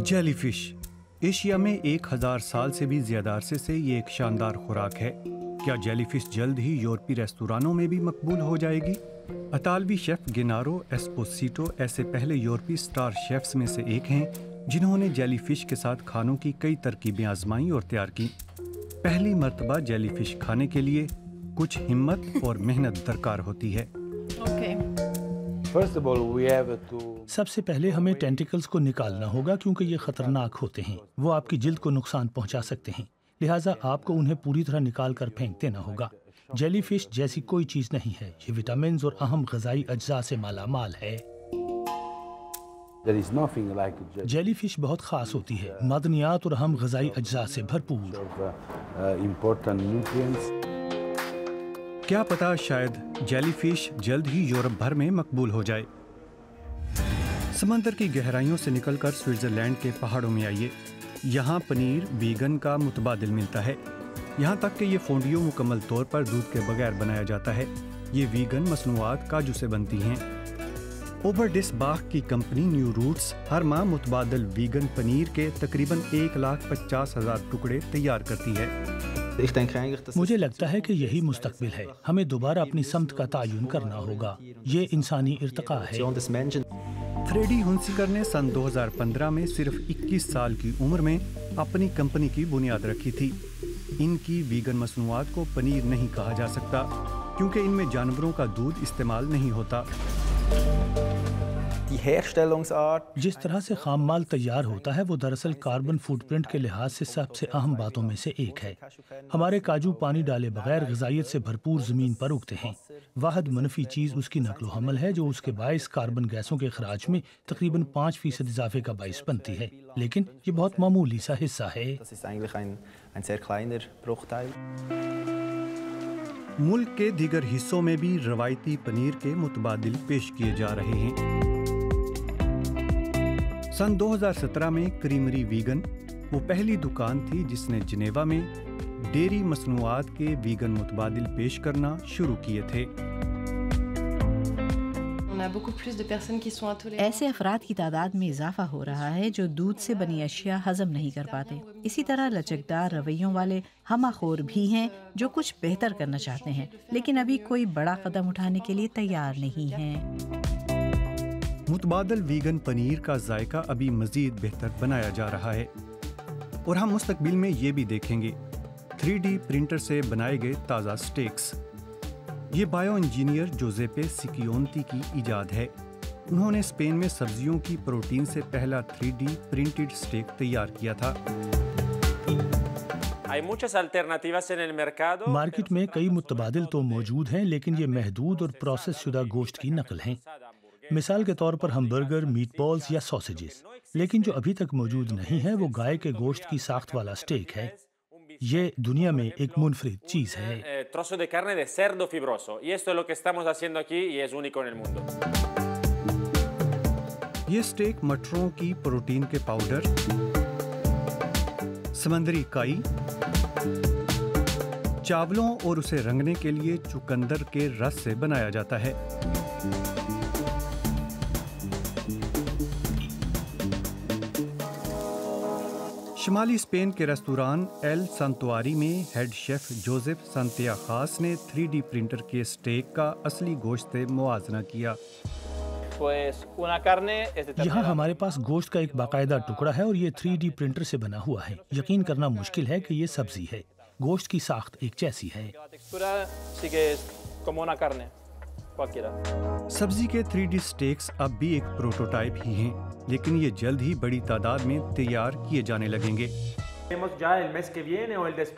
Jelly fish Asia में 1000 साल से भी ज्यादा अरसे से ये एक शानदार खुराक है। क्या जेली फिश जल्द ही यूरोपीय रेस्तोरानों में भी मकबूल हो जाएगी? इतालवी शेफ गेनारो एस्पोसिटो ऐसे पहले यूरोपीय स्टार शेफ्स में से एक हैं जिन्होंने जेली फिश के साथ खानों की कई तरकीबें आजमाई और तैयार की। पहली मर्तबा जेली फिश खाने के लिए कुछ हिम्मत और मेहनत दरकार होती है। सबसे पहले हमें टेंटिकल्स को निकालना होगा क्योंकि ये खतरनाक होते हैं, वो आपकी जिल्द को नुकसान पहुंचा सकते हैं, लिहाजा आपको उन्हें पूरी तरह निकाल कर फेंक देना होगा। जेली फिश जैसी कोई चीज नहीं है, ये विटामिन और अहम ग़िज़ाई अज्जा से माला माल है। जेली फिश बहुत खास होती है, मदनियात और अहम ग़िज़ाई अज्जा से भरपूर। क्या पता शायद जेली फिश जल्द ही यूरोप भर में मकबूल हो जाए। समंदर की गहराइयों से निकलकर स्विट्जरलैंड के पहाड़ों में आइए। यहाँ पनीर वीगन का मुतबादिल मिलता है। यहाँ तक कि ये फोंडियो मुकम्मल तौर पर दूध के बगैर बनाया जाता है। ये वीगन मसनूआत काजू से बनती हैं। ओबरडिस बाग की कंपनी न्यू रूट्स हर माह मुतबादिल वीगन पनीर के तकरीबन 1,50,000 टुकड़े तैयार करती है। मुझे लगता है कि यही मुस्तकबिल है। हमें दोबारा अपनी समत का तायुन करना होगा। ये इंसानी इर्तिका है। फ्रेडी हुंसिकर ने सन 2015 में सिर्फ 21 साल की उम्र में अपनी कंपनी की बुनियाद रखी थी। इनकी वीगन मसनूआत को पनीर नहीं कहा जा सकता क्योंकि इनमें जानवरों का दूध इस्तेमाल नहीं होता। जिस तरह से खाम माल तैयार होता है वो दरअसल कार्बन फुटप्रिंट के लिहाज से सबसे अहम बातों में से एक है। हमारे काजू पानी डाले बगैर ग़िज़ाइयत से भरपूर ज़मीन पर उगते हैं। वाहिद मनफी चीज़ उसकी नकलो हमल है जो उसके बाइस कार्बन गैसों के अखराज में तकरीबन 5% इजाफे का बाइस बनती है, लेकिन ये बहुत मामूली सा हिस्सा है। मुल्क के दीगर हिस्सों में भी रवायती पनीर के मुतबादिल पेश किए जा रहे हैं। सन 2017 में क्रीमरी वीगन वो पहली दुकान थी जिसने जिनेवा में डेयरी मसनूआत के वीगन मुतबादिल पेश करना शुरू किए थे। ऐसे अफराद की तादाद में इजाफा हो रहा है जो दूध से बनी अशिया हजम नहीं कर पाते। इसी तरह लचकदार रवैयों वाले हमाखोर भी हैं जो कुछ बेहतर करना चाहते हैं लेकिन अभी कोई बड़ा कदम उठाने के लिए तैयार नहीं हैं। मुतबादिल वीगन पनीर का जायका अभी मजीद बेहतर बनाया जा रहा है और हम मुस्तकबिल में ये भी देखेंगे। 3D प्रिंटर से बनाए गए ताज़ा स्टेक्स। ये बायो इंजीनियर जोजेपे सिकियोंती की इजाद है। उन्होंने स्पेन में सब्जियों की प्रोटीन से पहला 3D प्रिंटेड स्टेक तैयार किया था। मार्केट में कई मुतबादिल तो मौजूद हैं लेकिन ये महदूद और प्रोसेस शुदा गोश्त की नकल हैं। मिसाल के तौर पर हमबर्गर, मीट बॉल्स या सॉसेजेस। लेकिन जो अभी तक मौजूद नहीं है वो गाय के गोश्त की साख्त वाला स्टेक है। ये दुनिया में एक मुनफरिद चीज है। ये स्टेक मटरों की प्रोटीन के पाउडर, समंदरी काई, चावलों और उसे रंगने के लिए चुकंदर के रस से बनाया जाता है। शिमाली स्पेन के रेस्तोरां एल संतुआरी में हेड शेफ जोसेफ सांतियाखास ने 3D प्रिंटर के स्टेक का असली गोश्त से मुआजना किया। यहाँ हमारे पास गोश्त का एक बाकायदा टुकड़ा है और ये 3D प्रिंटर से बना हुआ है। यकीन करना मुश्किल है कि ये सब्जी है। गोश्त की साख्त एक जैसी है। सब्जी के 3D स्टेक्स अब भी एक प्रोटोटाइप ही हैं, लेकिन ये जल्द ही बड़ी तादाद में तैयार किए जाने लगेंगे।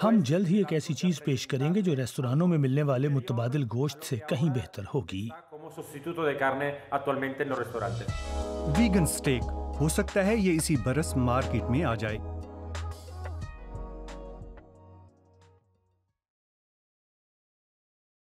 हम जल्द ही एक ऐसी चीज पेश करेंगे जो रेस्तोरानों में मिलने वाले मुतबादिल गोश्त से कहीं बेहतर होगी। वीगन स्टेक हो सकता है ये इसी बरस मार्केट में आ जाए।